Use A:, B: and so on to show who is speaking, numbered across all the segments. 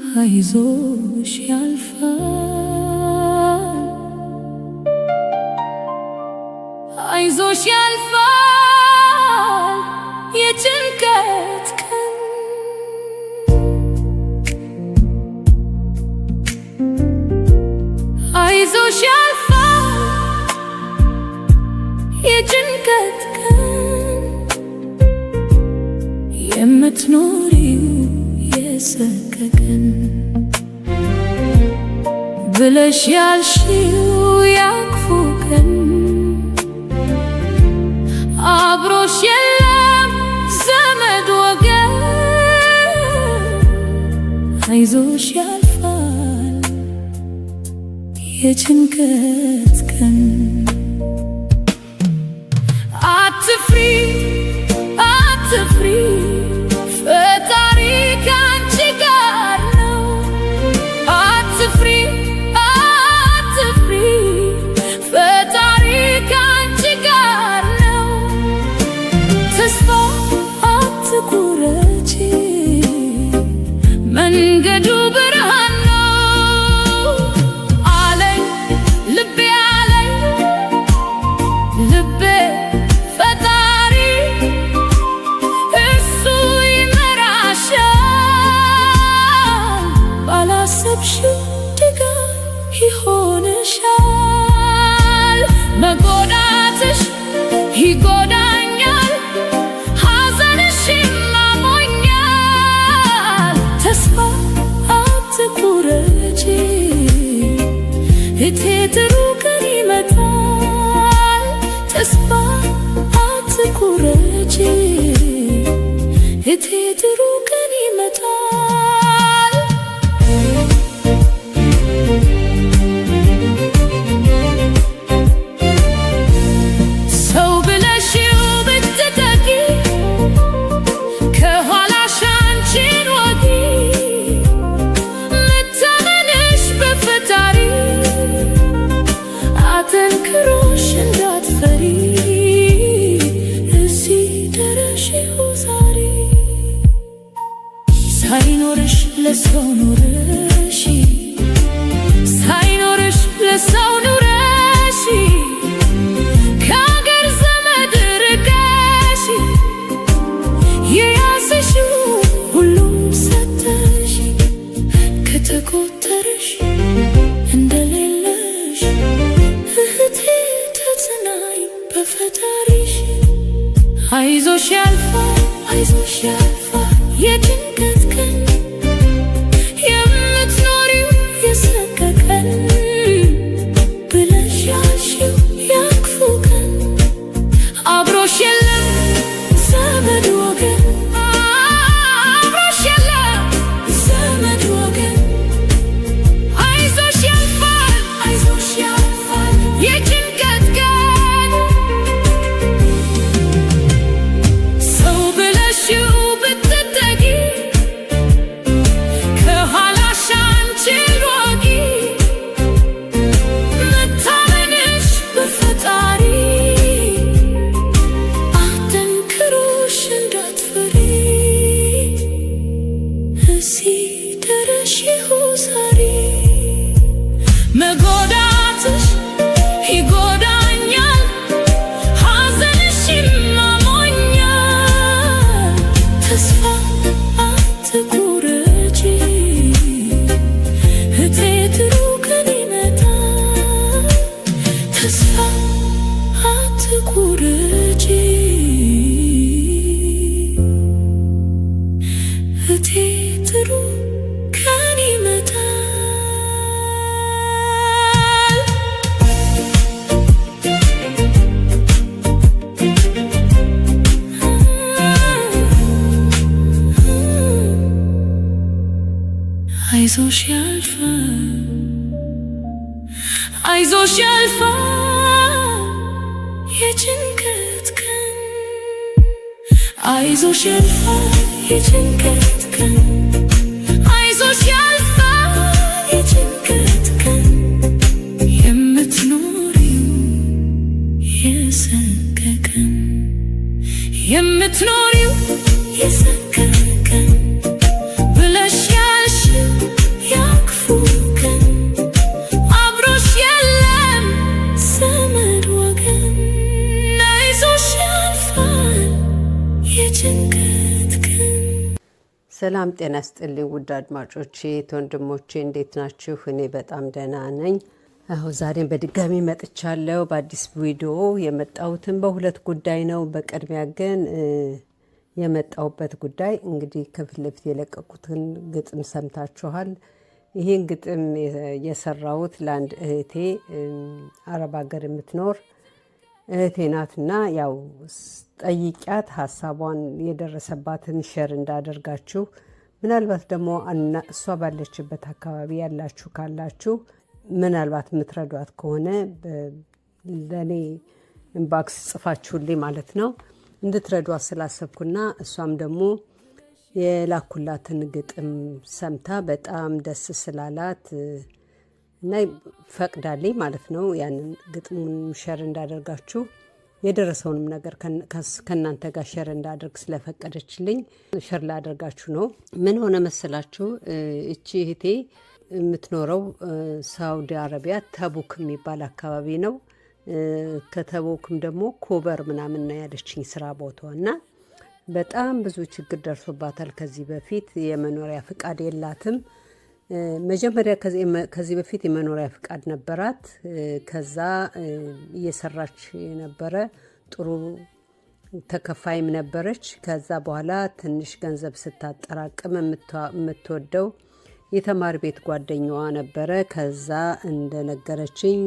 A: አይዞሽ ያልፋል፣ አይዞሽ ያልፋል የጭንቀት ቀን። አይዞሽ ያልፋል የጭንቀት ቀን። የምትኖሪው የሰቀቀን ብለሽ ያልሽው ያክፉ ቀን አብሮሽ የለም ዘመድ ወገን። አይዞሽ ያልፋል የጭንቀት ቀን። አትፍሪ አትፍሪ ፈጣሪ ካንቺ ጋር ነው። አትፍሪ አትፍሪ ፈጣሪ ካንቺ ጋር ነው። ተስፋ አትቁረጪ መንገዱ ብርሃን ነው። አለኝ ልቤ አለኝ ልቤ ፈጣሪ እሱ ይመራሻል። ባላሰብሽው ድጋፍ ይሆንሻል። መጎዳትሽ ይጎዳኛል፣ ሐዘንሽም አሞኛል። ተስፋ አትቁረጪ እቴ ጥሩ ቀን ይመጣል። ተስፋ አትቁረጪ እቴ ጥሩ ቀን ይመጣል። ሰው ብለሽው ብትተኪ ከኋላሽ አንቺን ወጊ። መታመንሽ በፈጣሪ አጠንክሮሽ እንዳትፈሪ። እዚህ ደረሽው ዛሬ ሳይኖርሽ ለሰው ኑረሽ፣ ሳይኖርሽ ለሰው ኑረሽ። ከአገር ዘመድ ርቀሽ የያዝሽው ሁሉም ሰተሽ። ከተቆጠረሽ እንደሌለሽ እህቴ ተጽናኝ በፈጣሪሽ። አይዞሽ ያልፋል አይዞሽ ያልፋል የጭንቀት ቀን። የምትኖሪው የሰቀቀን ብለሽ ያልሽው ያክፉ ቀን አብሮሽ የለም ዘመድ ወገን። አብሮሽ የለም ዘመድ ወገን። አይዞሽ ያልፋል አይዞሽ ያልፋል የጭንቀት ቀን። ሰው ብለሽው ብትጠጊ ከኋላሽ አንቺን ወጊ። መታመንሽ በፈጣሪ አጠንክሮሽ እንዳትፈሪ። እዚህ ደረሽው ዛሬ መጎዳትሽ ይጎዳኛል፣ ሐዘንሽም አሞኛል። ተስፋ አትቁረጪ እቴ ጥሩ ቀን ይመጣል። ተስፋ አትቁረጪ እቴ ጥሩ ቀን ይመጣል። አይዞሽ ያልፋል አይዞሽ ያልፋል የጭንቀት ቀን። አይዞሽ ያልፋል የጭንቀት ቀን። አይዞሽ ያልፋል የጭንቀት ቀን። የምትኖሪው የምትኖሪው የሰከረቀን ብለሽ ያልሽው ያክፉ ቀን አብሮሽ የለም ዘመድ ወገን አይዞሽ ያልፋል የጭንቀት ቀን።
B: ሰላም ጤና ይስጥልኝ ውድ አድማጮቼ ወንድሞቼ እንዴት ናችሁ? እኔ በጣም ደህና ነኝ። ዛሬም በድጋሚ መጥቻለሁ። በአዲስ ቪዲዮ የመጣሁትን በሁለት ጉዳይ ነው። በቅድሚያ ግን የመጣሁበት ጉዳይ እንግዲህ ከፊት ለፊት የለቀቁትን ግጥም ሰምታችኋል። ይህን ግጥም የሰራሁት ለአንድ እህቴ አረብ ሀገር የምትኖር እህቴ ናትና ያው ጠይቂያት ሀሳቧን የደረሰባትን ሸር እንዳደርጋችሁ፣ ምናልባት ደግሞ እሷ ባለችበት አካባቢ ያላችሁ ካላችሁ ምናልባት የምትረዷት ከሆነ ለእኔ ኢንባክስ ጽፋችሁልኝ ማለት ነው እንድትረዷት ስላሰብኩና እሷም ደግሞ የላኩላትን ግጥም ሰምታ በጣም ደስ ስላላት እና ፈቅዳልኝ ማለት ነው ያንን ግጥሙን ሸር እንዳደርጋችሁ የደረሰውንም ነገር ከእናንተ ጋር ሸር እንዳደርግ ስለፈቀደችልኝ ሸር ላደርጋችሁ ነው። ምን ሆነ መሰላችሁ? እቺ እህቴ የምትኖረው ሳውዲ አረቢያ ተቡክ የሚባል አካባቢ ነው። ከተቡክም ደግሞ ኮበር ምናምን ነው ያለችኝ ስራ ቦታዋ እና በጣም ብዙ ችግር ደርሶባታል። ከዚህ በፊት የመኖሪያ ፍቃድ የላትም። መጀመሪያ ከዚህ በፊት የመኖሪያ ፍቃድ ነበራት። ከዛ እየሰራች ነበረ፣ ጥሩ ተከፋይም ነበረች። ከዛ በኋላ ትንሽ ገንዘብ ስታጠራቅም የምትወደው የተማሪ ቤት ጓደኛዋ ነበረ። ከዛ እንደነገረችኝ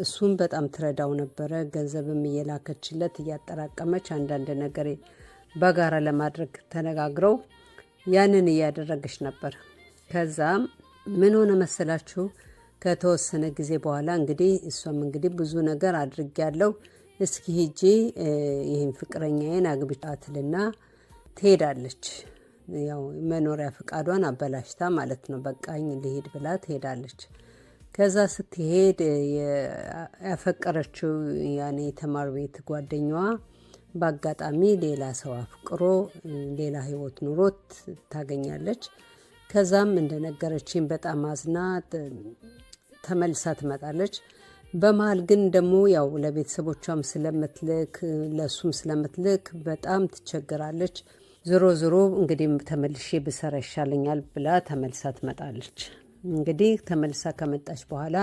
B: እሱም በጣም ትረዳው ነበረ። ገንዘብም እየላከችለት እያጠራቀመች አንዳንድ ነገር በጋራ ለማድረግ ተነጋግረው ያንን እያደረገች ነበር። ከዛም ምን ሆነ መሰላችሁ? ከተወሰነ ጊዜ በኋላ እንግዲህ እሷም እንግዲህ ብዙ ነገር አድርጌያለሁ፣ እስኪ ሂጂ ይህን ፍቅረኛዬን አግብቻትልና ትሄዳለች። ያው መኖሪያ ፍቃዷን አበላሽታ ማለት ነው። በቃኝ ልሄድ ብላ ትሄዳለች። ከዛ ስትሄድ ያፈቀረችው ያኔ የተማሪ ቤት ጓደኛዋ በአጋጣሚ ሌላ ሰው አፍቅሮ ሌላ ህይወት ኑሮት ታገኛለች። ከዛም እንደነገረችኝ በጣም አዝና ተመልሳ ትመጣለች። በመሀል ግን ደግሞ ያው ለቤተሰቦቿም ስለምትልክ ለሱም ስለምትልክ በጣም ትቸግራለች። ዞሮ ዞሮ እንግዲህ ተመልሼ ብሰራ ይሻለኛል ብላ ተመልሳ ትመጣለች። እንግዲህ ተመልሳ ከመጣች በኋላ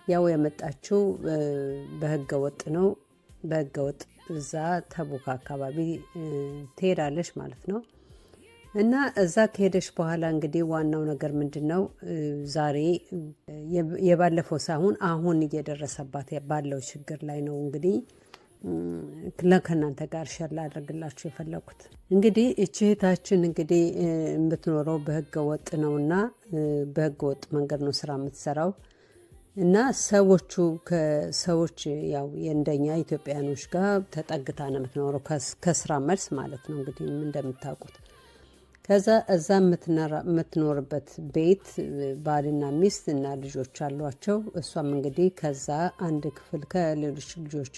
B: ያው የመጣችው በህገ ወጥ ነው። በህገ ወጥ እዛ ተቡክ አካባቢ ትሄዳለች ማለት ነው። እና እዛ ከሄደች በኋላ እንግዲህ ዋናው ነገር ምንድን ነው? ዛሬ የባለፈው ሳይሆን አሁን እየደረሰባት ባለው ችግር ላይ ነው እንግዲህ ከእናንተ ጋር ሸር ላደርግላችሁ የፈለኩት። እንግዲህ እቺ እህታችን እንግዲህ የምትኖረው በህገ ወጥ ነውና በህገ ወጥ መንገድ ነው ስራ የምትሰራው እና ከሰዎች ያው የእንደኛ ኢትዮጵያኖች ጋር ተጠግታ ነው የምትኖረው ከስራ መልስ ማለት ነው እንግዲህ እንደምታውቁት። ከዛ እዛ የምትኖርበት ቤት ባልና ሚስት እና ልጆች አሏቸው። እሷም እንግዲህ ከዛ አንድ ክፍል ከሌሎች ልጆች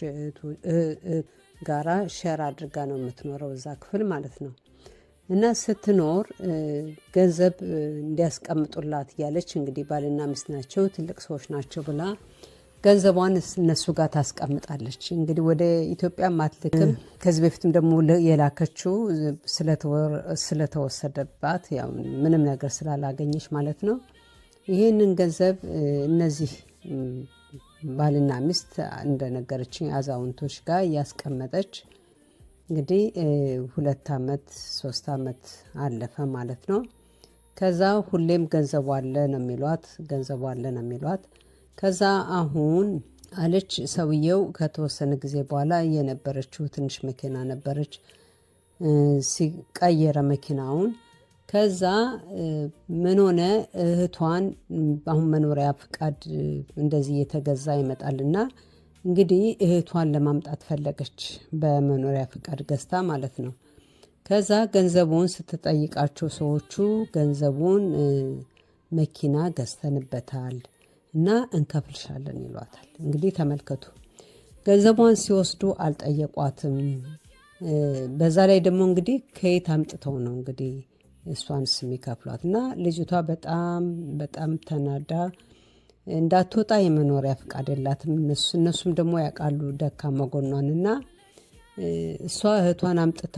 B: ጋራ ሸር አድርጋ ነው የምትኖረው እዛ ክፍል ማለት ነው። እና ስትኖር ገንዘብ እንዲያስቀምጡላት እያለች እንግዲህ ባልና ሚስት ናቸው ትልቅ ሰዎች ናቸው ብላ ገንዘቧን እነሱ ጋር ታስቀምጣለች። እንግዲህ ወደ ኢትዮጵያ አትልክም። ከዚህ በፊትም ደግሞ የላከችው ስለተወሰደባት ያው ምንም ነገር ስላላገኘች ማለት ነው። ይህንን ገንዘብ እነዚህ ባልና ሚስት እንደነገረችኝ አዛውንቶች ጋር እያስቀመጠች እንግዲህ 2 ዓመት 3 ዓመት አለፈ ማለት ነው። ከዛ ሁሌም ገንዘቡ አለ ነው የሚሏት። ከዛ አሁን አለች ሰውየው ከተወሰነ ጊዜ በኋላ የነበረችው ትንሽ መኪና ነበረች፣ ሲቀየረ መኪናውን። ከዛ ምን ሆነ እህቷን አሁን መኖሪያ ፍቃድ እንደዚህ እየተገዛ ይመጣልና እንግዲህ እህቷን ለማምጣት ፈለገች፣ በመኖሪያ ፍቃድ ገዝታ ማለት ነው። ከዛ ገንዘቡን ስትጠይቃቸው ሰዎቹ ገንዘቡን መኪና ገዝተንበታል እና እንከፍልሻለን ይሏታል። እንግዲህ ተመልከቱ፣ ገንዘቧን ሲወስዱ አልጠየቋትም። በዛ ላይ ደግሞ እንግዲህ ከየት አምጥተው ነው እንግዲህ እሷን ስም ይከፍሏት እና ልጅቷ በጣም በጣም ተናዳ እንዳትወጣ የመኖሪያ ፍቃድ የላትም። እነሱም ደግሞ ያውቃሉ ደካማ ጎኗን እና እሷ እህቷን አምጥታ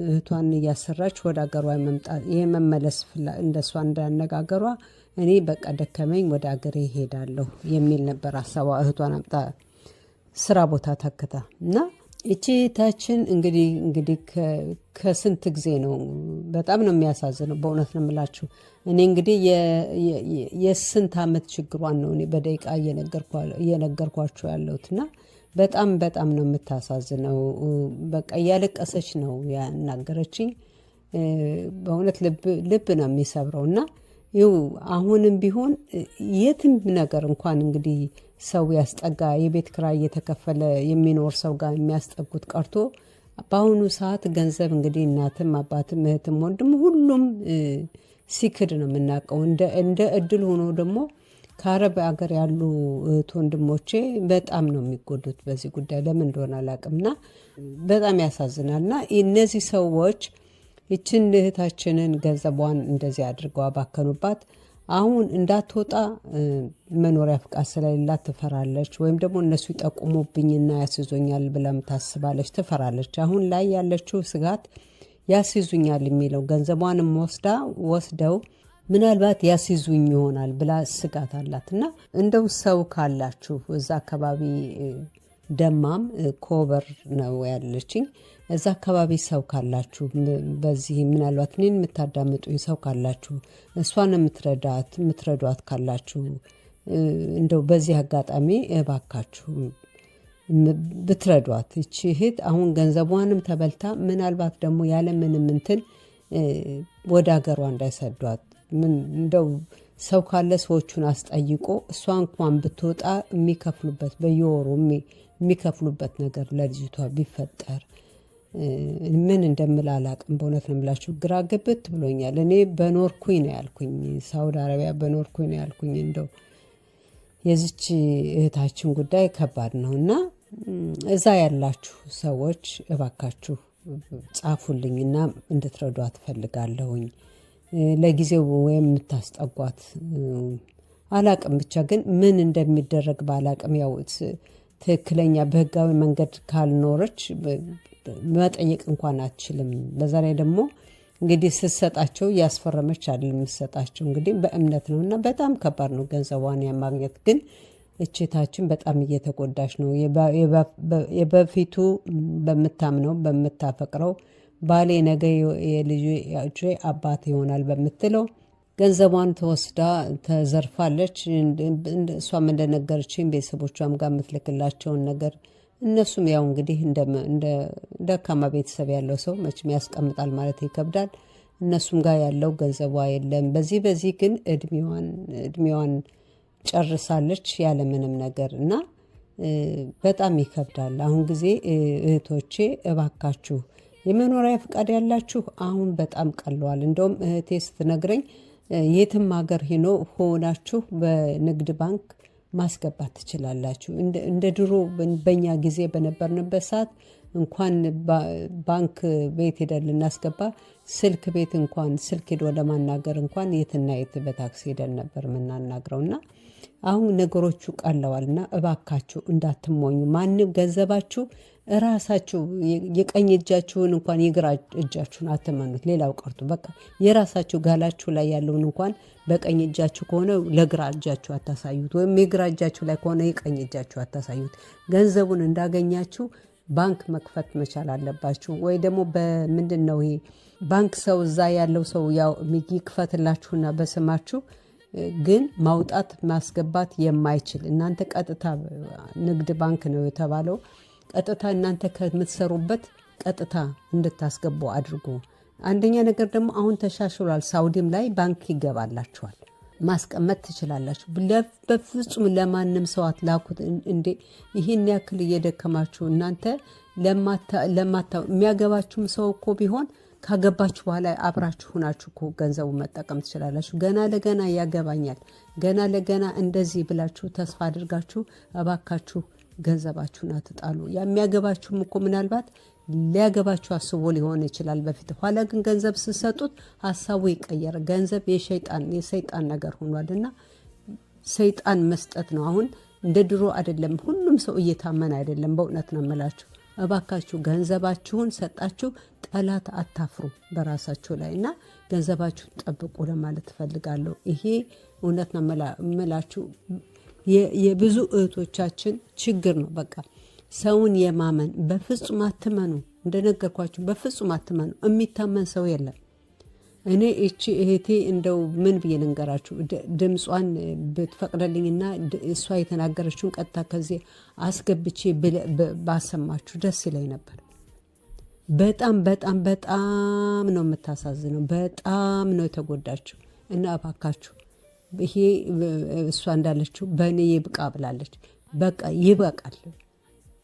B: እህቷን እያሰራች ወደ አገሯ መምጣት የመመለስ እንደሷ እንዳነጋገሯ እኔ በቃ ደከመኝ ወደ አገሬ እሄዳለሁ የሚል ነበር ሀሳቧ። እህቷን አምጣ ስራ ቦታ ተክታ እና እቺ እህታችን እንግዲህ ከስንት ጊዜ ነው። በጣም ነው የሚያሳዝነው በእውነት ነው የምላችሁ። እኔ እንግዲህ የስንት ዓመት ችግሯን ነው እኔ በደቂቃ እየነገርኳቸው ያለሁት እና በጣም በጣም ነው የምታሳዝነው። በቃ እያለቀሰች ነው ያናገረችኝ። በእውነት ልብ ነው የሚሰብረው እና ይኸው አሁንም ቢሆን የትም ነገር እንኳን እንግዲህ ሰው ያስጠጋ የቤት ኪራይ እየተከፈለ የሚኖር ሰው ጋር የሚያስጠጉት ቀርቶ በአሁኑ ሰዓት ገንዘብ እንግዲህ እናትም አባትም እህትም ወንድም ሁሉም ሲክድ ነው የምናውቀው። እንደ እድል ሆኖ ደግሞ ከአረብ ሀገር ያሉ እህት ወንድሞቼ በጣም ነው የሚጎዱት በዚህ ጉዳይ። ለምን እንደሆነ አላውቅምና በጣም ያሳዝናልና እነዚህ ሰዎች ይችን እህታችንን ገንዘቧን እንደዚህ አድርገው አባከኑባት። አሁን እንዳትወጣ መኖሪያ ፍቃድ ስለሌላት ትፈራለች፣ ወይም ደግሞ እነሱ ይጠቁሙብኝና ያስይዞኛል ብለም ታስባለች፣ ትፈራለች። አሁን ላይ ያለችው ስጋት ያስይዙኛል የሚለው ገንዘቧንም ወስደው ምናልባት ያስይዙኝ ይሆናል ብላ ስጋት አላት እና እንደው ሰው ካላችሁ እዛ አካባቢ ደማም ኮበር ነው ያለችኝ። እዛ አካባቢ ሰው ካላችሁ በዚህ ምናልባት እኔን የምታዳምጡኝ ሰው ካላችሁ እሷን የምትረዷት ካላችሁ እንደው በዚህ አጋጣሚ እባካችሁ ብትረዷት። ይቺ እህት አሁን ገንዘቧንም ተበልታ ምናልባት ደግሞ ያለምንም እንትን ወደ ሀገሯ እንዳይሰዷት እንደው ሰው ካለ ሰዎቹን አስጠይቆ እሷ እንኳን ብትወጣ የሚከፍሉበት በየወሩ የሚከፍሉበት ነገር ለልጅቷ ቢፈጠር ምን እንደምል አላቅም። በእውነት ነው የምላችሁ ግራ ገብት ብሎኛል። እኔ በኖርኩኝ ነው ያልኩኝ፣ ሳውዲ አረቢያ በኖርኩኝ ነው ያልኩኝ። እንደው የዚች እህታችን ጉዳይ ከባድ ነው እና እዛ ያላችሁ ሰዎች እባካችሁ ጻፉልኝና እንድትረዷት ፈልጋለሁኝ። ለጊዜው ወይም የምታስጠጓት አላቅም፣ ብቻ ግን ምን እንደሚደረግ ባላቅም ያው ትክክለኛ በህጋዊ መንገድ ካልኖረች መጠየቅ እንኳን አትችልም። በዛ ላይ ደግሞ እንግዲህ ስትሰጣቸው እያስፈረመች አይደለም የምትሰጣቸው፣ እንግዲህ በእምነት ነው እና በጣም ከባድ ነው ገንዘቧን ያማግኘት። ግን እችታችን በጣም እየተጎዳች ነው። የበፊቱ በምታምነው በምታፈቅረው ባሌ ነገ የልጅ አባት ይሆናል በምትለው ገንዘቧን ተወስዳ ተዘርፋለች። እሷም እንደነገረችኝ ቤተሰቦቿም ጋር የምትልክላቸውን ነገር እነሱም ያው እንግዲህ እንደ ደካማ ቤተሰብ ያለው ሰው መቼም ያስቀምጣል ማለት ይከብዳል። እነሱም ጋር ያለው ገንዘቧ የለም። በዚህ ግን እድሜዋን ጨርሳለች ያለምንም ነገር እና በጣም ይከብዳል። አሁን ጊዜ እህቶቼ እባካችሁ የመኖሪያ ፍቃድ ያላችሁ አሁን በጣም ቀለዋል። እንደውም እህቴ ስትነግረኝ የትም ሀገር ሆናችሁ በንግድ ባንክ ማስገባት ትችላላችሁ። እንደ ድሮ በእኛ ጊዜ በነበርንበት ሰዓት እንኳን ባንክ ቤት ሄደን ልናስገባ ስልክ ቤት እንኳን ስልክ ሄዶ ለማናገር እንኳን የትና የት በታክሲ ሄደን ነበር የምናናግረውና አሁን ነገሮቹ ቀለዋልና እባካችሁ እንዳትሞኙ። ማንም ገንዘባችሁ ራሳችሁ የቀኝ እጃችሁን እንኳን የግራ እጃችሁን አትመኑት። ሌላው ቀርቶ በቃ የራሳችሁ ጋላችሁ ላይ ያለውን እንኳን በቀኝ እጃችሁ ከሆነ ለግራ እጃችሁ አታሳዩት፣ ወይም የግራ እጃችሁ ላይ ከሆነ የቀኝ እጃችሁ አታሳዩት። ገንዘቡን እንዳገኛችሁ ባንክ መክፈት መቻል አለባችሁ። ወይ ደግሞ በምንድን ነው ይሄ ባንክ ሰው እዛ ያለው ሰው ያው ይክፈትላችሁና በስማችሁ ግን ማውጣት ማስገባት የማይችል እናንተ ቀጥታ ንግድ ባንክ ነው የተባለው ቀጥታ እናንተ ከምትሰሩበት ቀጥታ እንድታስገቡ አድርጉ። አንደኛ ነገር ደግሞ አሁን ተሻሽሏል። ሳውዲም ላይ ባንክ ይገባላችኋል፣ ማስቀመጥ ትችላላችሁ። በፍጹም ለማንም ሰው አትላኩት። እንዴ ይህን ያክል እየደከማችሁ እናንተ የሚያገባችሁም ሰው እኮ ቢሆን ካገባችሁ በኋላ አብራችሁ ሁናችሁ እኮ ገንዘቡ መጠቀም ትችላላችሁ። ገና ለገና ያገባኛል ገና ለገና እንደዚህ ብላችሁ ተስፋ አድርጋችሁ እባካችሁ ገንዘባችሁን አትጣሉ። የሚያገባችሁም እኮ ምናልባት ሊያገባችሁ አስቦ ሊሆን ይችላል በፊት። ኋላ ግን ገንዘብ ስትሰጡት ሀሳቡ ይቀየር። ገንዘብ የሰይጣን ነገር ሆኗልና ሰይጣን መስጠት ነው። አሁን እንደ ድሮ አይደለም። ሁሉም ሰው እየታመነ አይደለም። በእውነት ነው የምላችሁ። እባካችሁ ገንዘባችሁን ሰጣችሁ ጠላት አታፍሩ በራሳችሁ ላይ እና ገንዘባችሁን ጠብቁ ለማለት እፈልጋለሁ። ይሄ እውነት ነው የምላችሁ። የብዙ እህቶቻችን ችግር ነው። በቃ ሰውን የማመን በፍጹም አትመኑ። እንደነገርኳችሁ በፍጹም አትመኑ። የሚታመን ሰው የለም። እኔ እቺ እህቴ እንደው ምን ብዬ ልንገራችሁ፣ ድምጿን ብትፈቅደልኝና እሷ የተናገረችውን ቀጥታ ከዚህ አስገብቼ ባሰማችሁ ደስ ይለኝ ነበር። በጣም በጣም በጣም ነው የምታሳዝነው። በጣም ነው የተጎዳችው እና እባካችሁ ይሄ እሷ እንዳለችው በእኔ ይብቃ ብላለች። በቃ ይበቃል።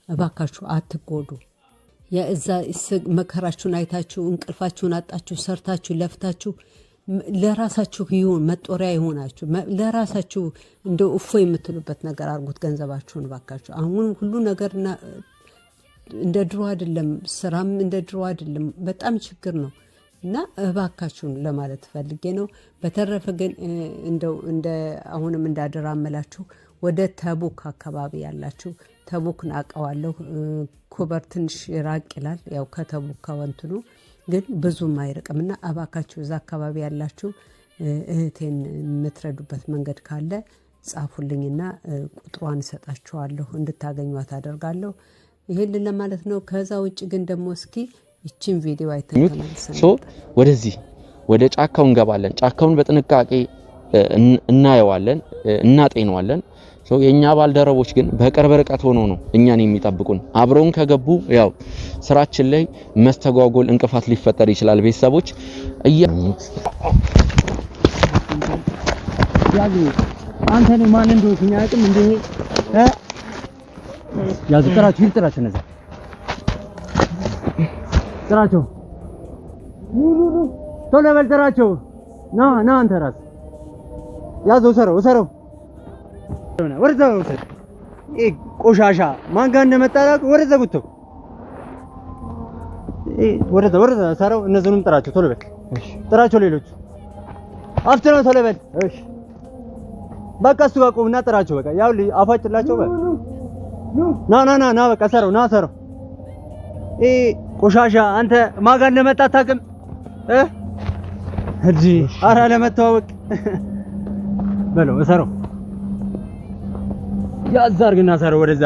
B: እባካችሁ አትጎዱ። የእዛ መከራችሁን አይታችሁ እንቅልፋችሁን አጣችሁ ሰርታችሁ ለፍታችሁ ለራሳችሁ ይሁን መጦሪያ ይሆናችሁ ለራሳችሁ እንደ እፎ የምትሉበት ነገር አድርጉት ገንዘባችሁን እባካችሁ። አሁን ሁሉ ነገር እንደ ድሮ አይደለም፣ ስራም እንደ ድሮ አይደለም። በጣም ችግር ነው እና እባካችሁን ለማለት ፈልጌ ነው። በተረፈ ግን እንደው አሁንም እንዳደራ አመላችሁ ወደ ተቡክ አካባቢ ያላችሁ ተቡክን አውቀዋለሁ። ኮበር ትንሽ ራቅ ይላል። ያው ከተቡክ ከወንትኑ ግን ብዙም አይርቅምና እባካችሁ እዛ አካባቢ ያላችሁ እህቴን የምትረዱበት መንገድ ካለ ጻፉልኝና ቁጥሯን እሰጣችኋለሁ፣ እንድታገኟት አደርጋለሁ። ይሄን ለማለት ነው። ከዛ ውጭ ግን ደግሞ እስኪ ይችን ቪዲዮ አይተናል።
C: ወደዚህ ወደ ጫካው እንገባለን። ጫካውን በጥንቃቄ እናየዋለን፣ እናጤነዋለን። የኛ ባልደረቦች ግን በቅርብ ርቀት ሆኖ ነው እኛን የሚጠብቁን። አብረውን ከገቡ ያው ስራችን ላይ መስተጓጎል እንቅፋት ሊፈጠር ይችላል። ቤተሰቦች
D: ያዙ አንተ ነው ማን እንደሆነ ያቅም እንደ ያዙ ጥራችሁ ነዛ ጥራቸው ቶሎ በል ጥራቸው። ና አንተ ራስ ያዘው ሰረው ወርዛ ወሰድ ቆሻሻ ማን ጋር እንደመጣላቅ ወርዛ ጉተው ወርዛ ሰረው። እነዚህንም ጥራቸው ቶሎ በል ጥራቸው። ሌሎች አፍጥነው ቶሎ በል እሺ። በቃ እሱ ጋር ቆምና ጥራቸው። በቃ ያው አፋጭላቸው በል ና በቃ ሰረው። ቆሻሻ አንተ ማን ጋር እንደመጣ አታውቅም እጂ አራ ለመተዋወቅ በለው ሰረው ያዛርግና ሰረው ወደዛ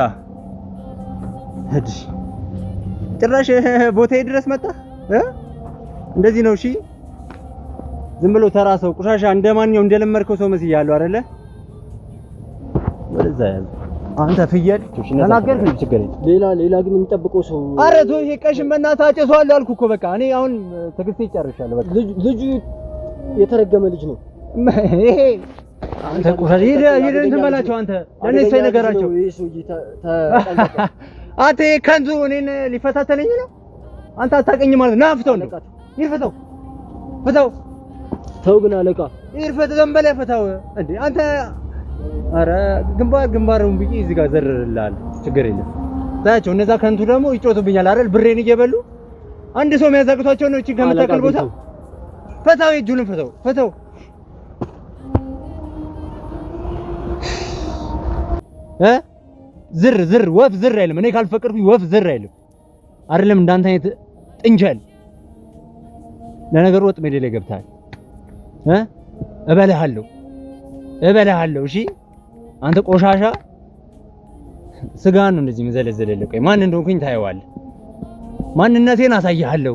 D: እጂ ጭራሽ ቦታዬ ድረስ መጣ እንደዚህ ነው። እሺ ዝም ብሎ ተራ ሰው ቆሻሻ እንደማንኛው እንደለመድከው ሰው መስያለሁ አይደለ? ወደዛ ያዝ አንተ ፍየል ተናገርክ። ችግር የለም። ሌላ ግን የሚጠብቀው ሰው አረ ተው። ይሄ ቀሽም በእናትህ አጨሰዋለሁ አልኩ እኮ። በቃ እኔ አሁን ትግስቴ ጨርሻለሁ። በቃ ልጁ የተረገመ ልጅ ነው ይሄ። አንተ ቆሻሻ ሄደን ትመላቸው። አንተ ለነሱ ነገራቸው። አንተ ከንቱ እኔን ሊፈታተለኝ ነው። አንተ አታውቀኝም ማለት ነው። ፍታው ነው ይፈታው። ተው ግን አለቃ ይፈታው። ዘንበለ ፈታው እንዴ አንተ። አረ ግንባሩን ብዬ እዚህ ጋር ዘርርልሃል። ችግር የለም። ታያቸው እነዛ ከንቱ ደግሞ ይጮቱብኛል አይደል? ብሬን እየበሉ አንድ ሰው የሚያዛቅቷቸው ነው። እቺ ከምታከል ቦታ ፈታው። እጁንም ፈታው። ዝር ወፍ ዝር አይልም። እኔ ካልፈቀድኩኝ ወፍ ዝር አይልም። አይደለም እንዳንተ አይነት ጥንቸል። ለነገሩ ወጥ ሜዳ ላይ ገብታል። እበላሃለሁ። እሺ አንተ ቆሻሻ ስጋን ነው እንደዚህ መዘለዘለልህ። ቆይ ማን እንደሆንኩኝ ታየዋለህ። ማንነቴን አሳይሃለሁ።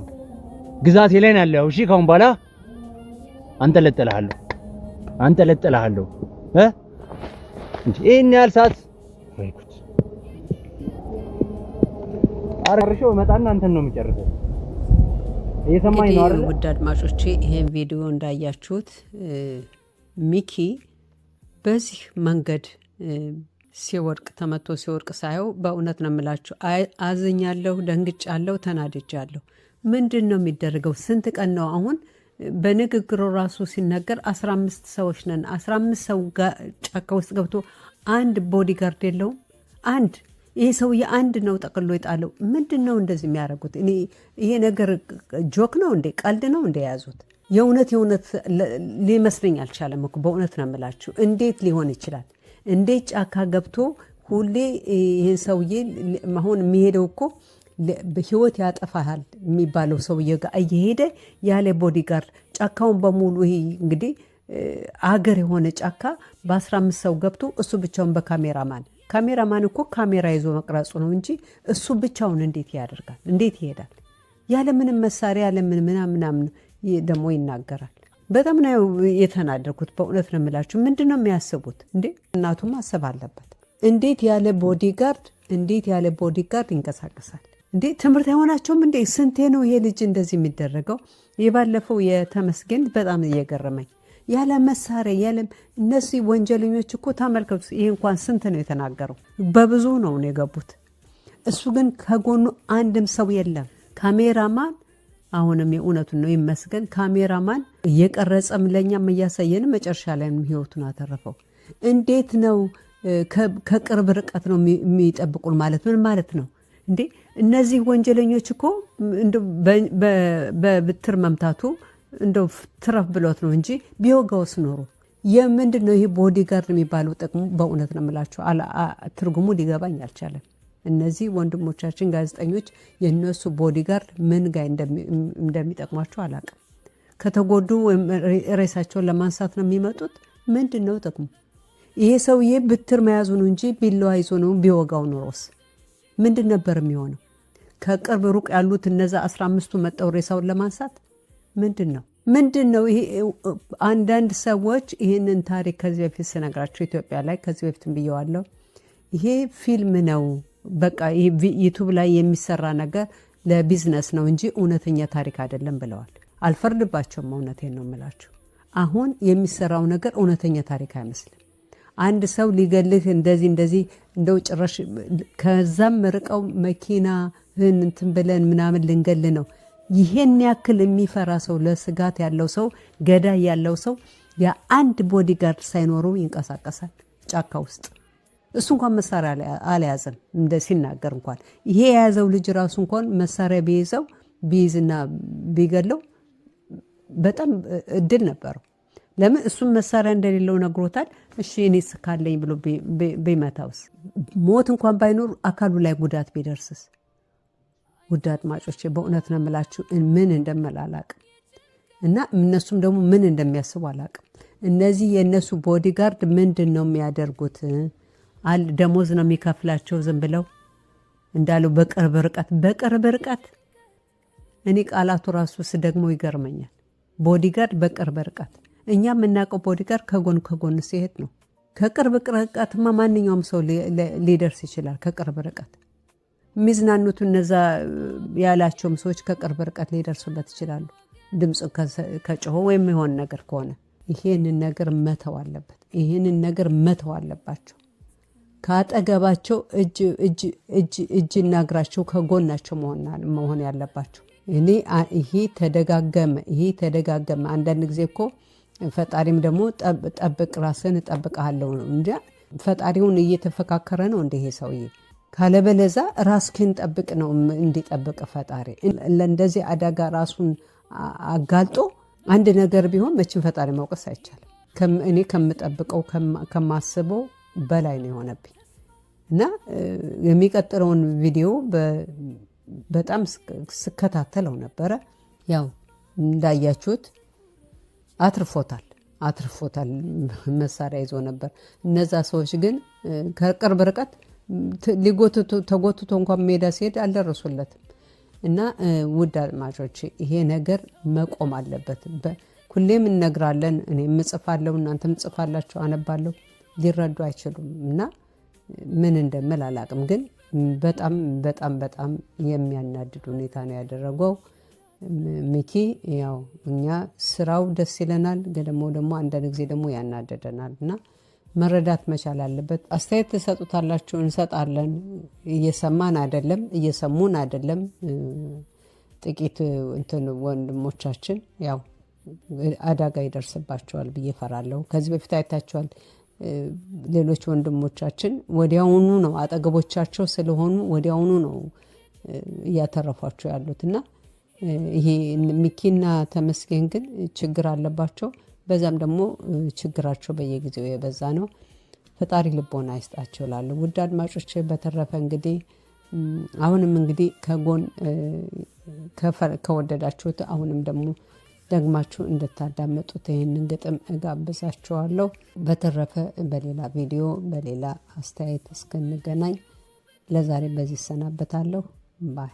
D: ግዛቴ ላይ ነው ያለው። እሺ ካሁን በኋላ አንጠለጥልሃለሁ እንጂ ይሄን ያህል ሰዓት ወይ ጉድ አርሽው መጣና አንተን ነው የሚጨርሰው። እየሰማኝ ነው አይደል?
B: ውድ አድማጮቼ ይሄን ቪዲዮ እንዳያችሁት ሚኪ በዚህ መንገድ ተመቶ ሲወርቅ ሳየው በእውነት ነው የምላችሁ አዝኛለሁ፣ ደንግጫለሁ፣ ተናድጃለሁ። ምንድን ነው የሚደረገው? ስንት ቀን ነው አሁን? በንግግሩ ራሱ ሲነገር 15 ሰዎች ነን። 15 ሰው ጫካ ውስጥ ገብቶ አንድ ቦዲጋርድ የለውም። አንድ ይሄ ሰውዬ አንድ ነው ጠቅሎ የጣለው። ምንድን ነው እንደዚህ የሚያደርጉት? ይሄ ነገር ጆክ ነው እንዴ? ቀልድ ነው እንደ የያዙት? የእውነት ሊመስለኝ አልቻለም እኮ በእውነት ነው የምላችሁ። እንዴት ሊሆን ይችላል? እንዴት ጫካ ገብቶ ሁሌ ይህን ሰውዬ አሁን የሚሄደው እኮ ህይወት ያጠፋሃል የሚባለው ሰውዬ ጋር እየሄደ ያለ ቦዲጋርድ ጫካውን በሙሉ ይሄ እንግዲህ አገር የሆነ ጫካ በ15 ሰው ገብቶ እሱ ብቻውን ካሜራማን እኮ ካሜራ ይዞ መቅረጹ ነው እንጂ እሱ ብቻውን እንዴት ያደርጋል? እንዴት ይሄዳል? ያለምንም መሳሪያ ያለምን ምናምን ደግሞ ይናገራል። በጣም ነው የተናደርኩት በእውነት ነው የምላችሁ። ምንድን ነው የሚያስቡት እንዴ? እናቱ ማሰብ አለበት። እንዴት ያለ ቦዲጋርድ ይንቀሳቀሳል እንዴ? ትምህርት አይሆናቸውም እንዴ? ስንቴ ነው ይሄ ልጅ እንደዚህ የሚደረገው? የባለፈው የተመስገን በጣም እየገረመኝ ያለ መሳሪያ ያለ እነዚህ ወንጀለኞች እኮ ተመልከቱ። ይሄ እንኳን ስንት ነው የተናገረው? በብዙ ነው የገቡት። እሱ ግን ከጎኑ አንድም ሰው የለም። ካሜራማን አሁንም የእውነቱን ነው ይመስገን። ካሜራማን እየቀረጸም ለእኛም እያሳየን መጨረሻ ላይ ህይወቱን አተረፈው። እንዴት ነው ከቅርብ ርቀት ነው የሚጠብቁን ማለት ምን ማለት ነው እንዴ? እነዚህ ወንጀለኞች እኮ በብትር መምታቱ እንደው ትረፍ ብሎት ነው እንጂ ቢወጋውስ ኖሮ የምንድን ነው ይሄ ቦዲጋርድ የሚባለው ጥቅሙ? በእውነት ነው የምላችሁ ትርጉሙ ሊገባኝ አልቻለም። እነዚህ ወንድሞቻችን ጋዜጠኞች የእነሱ ቦዲጋርድ ምን ጋር እንደሚጠቅሟቸው አላውቅም። ከተጎዱ ወይም ሬሳቸውን ለማንሳት ነው የሚመጡት። ምንድን ነው ጥቅሙ? ይሄ ሰውዬ ብትር መያዙ ነው እንጂ ቢላዋ ይዞ ነው ቢወጋው ኖሮስ ምንድን ነበር የሚሆነው? ከቅርብ ሩቅ ያሉት እነዛ 15ቱ መጠው ሬሳውን ለማንሳት ምንድን ነው ይሄ? አንዳንድ ሰዎች ይህንን ታሪክ ከዚህ በፊት ስነግራቸው ኢትዮጵያ ላይ ከዚህ በፊትም ብየዋለሁ። ይሄ ፊልም ነው በቃ ዩቱብ ላይ የሚሰራ ነገር ለቢዝነስ ነው እንጂ እውነተኛ ታሪክ አይደለም ብለዋል። አልፈርድባቸውም። እውነቴን ነው የምላቸው። አሁን የሚሰራው ነገር እውነተኛ ታሪክ አይመስልም። አንድ ሰው ሊገልህ እንደዚህ እንደው ጭራሽ ከዛም ርቀው መኪና እንትን ብለን ምናምን ልንገል ነው። ይሄን ያክል የሚፈራ ሰው፣ ለስጋት ያለው ሰው፣ ገዳይ ያለው ሰው የአንድ ቦዲጋርድ ሳይኖረው ይንቀሳቀሳል ጫካ ውስጥ። እሱ እንኳን መሳሪያ አልያዘም እንደ ሲናገር እንኳን ይሄ የያዘው ልጅ ራሱ እንኳን መሳሪያ ቢይዝና ቢገለው በጣም እድል ነበረው። ለምን እሱም መሳሪያ እንደሌለው ነግሮታል። እሺ እኔስ ካለኝ ብሎ ቢመታውስ? ሞት እንኳን ባይኖር አካሉ ላይ ጉዳት ቢደርስስ? ውድ አድማጮቼ በእውነት ነው የምላችሁ ምን እንደምላላቅም እና እነሱም ደግሞ ምን እንደሚያስቡ አላቅም። እነዚህ የእነሱ ቦዲጋርድ ምንድን ነው የሚያደርጉት? ደሞዝ ነው የሚከፍላቸው ዝም ብለው እንዳለው በቅርብ ርቀት። እኔ ቃላቱ ራሱ ስደግሞ ይገርመኛል። ቦዲጋርድ በቅርብ ርቀት። እኛ የምናውቀው ቦዲጋርድ ከጎን ሲሄድ ነው። ከቅርብ ርቀትማ ማንኛውም ሰው ሊደርስ ይችላል። ከቅርብ ርቀት የሚዝናኑት እነዛ ያላቸውም ሰዎች ከቅርብ ርቀት ሊደርሱለት ይችላሉ። ድምፁ ከጮሆ ወይም የሆን ነገር ከሆነ ይሄንን ነገር መተው አለባቸው። ከአጠገባቸው እጅና እግራቸው ከጎናቸው መሆን ያለባቸው። ይሄ ተደጋገመ። አንዳንድ ጊዜ እኮ ፈጣሪም ደግሞ ጠብቅ ራስን እጠብቅሃለሁ ነው እንጂ ፈጣሪውን እየተፈካከረ ነው እንደ ይሄ ሰውዬ። ካለበለዛ ራስህን ጠብቅ ነው እንዲጠብቅ ፈጣሪ። ለእንደዚህ አደጋ ራሱን አጋልጦ አንድ ነገር ቢሆን መቼም ፈጣሪ መውቀስ አይቻልም። እኔ ከምጠብቀው ከማስበው በላይ ነው የሆነብኝ እና የሚቀጥለውን ቪዲዮ በጣም ስከታተለው ነበረ። ያው እንዳያችሁት አትርፎታል። መሳሪያ ይዞ ነበር። እነዛ ሰዎች ግን ከቅርብ ርቀት ተጎትቶ እንኳን ሜዳ ሲሄድ አልደረሱለትም። እና ውድ አድማጮች ይሄ ነገር መቆም አለበት። ሁሌም እነግራለን። እኔ ምጽፋለሁ፣ እናንተም ጽፋላችሁ፣ አነባለሁ። ሊረዱ አይችሉም እና ምን እንደምል አላቅም። ግን በጣም በጣም በጣም የሚያናድድ ሁኔታ ነው ያደረገው ሚኪ። ያው እኛ ስራው ደስ ይለናል፣ ግን ደግሞ አንዳንድ ጊዜ ደግሞ ያናደደናል እና መረዳት መቻል አለበት። አስተያየት ትሰጡታላችሁ፣ እንሰጣለን። እየሰሙን አይደለም። ጥቂት ወንድሞቻችን ያው አደጋ ይደርስባቸዋል ብዬ ፈራለሁ። ከዚህ በፊት አይታችኋል። ሌሎች ወንድሞቻችን ወዲያውኑ ነው አጠገቦቻቸው ስለሆኑ ወዲያውኑ ነው እያተረፏቸው ያሉትና ይሄ ሚኪና ተመስገን ግን ችግር አለባቸው። በዛም ደግሞ ችግራቸው በየጊዜው የበዛ ነው። ፈጣሪ ልቦና ይስጣቸው እላለሁ። ውድ አድማጮች በተረፈ እንግዲህ አሁንም እንግዲህ ከጎን ከወደዳችሁት አሁንም ደግሞ ደግማችሁ እንድታዳመጡት ይህንን ግጥም እጋብዛችኋለሁ። በተረፈ በሌላ ቪዲዮ በሌላ አስተያየት እስክንገናኝ ለዛሬ በዚህ ሰናበታለሁ። ባይ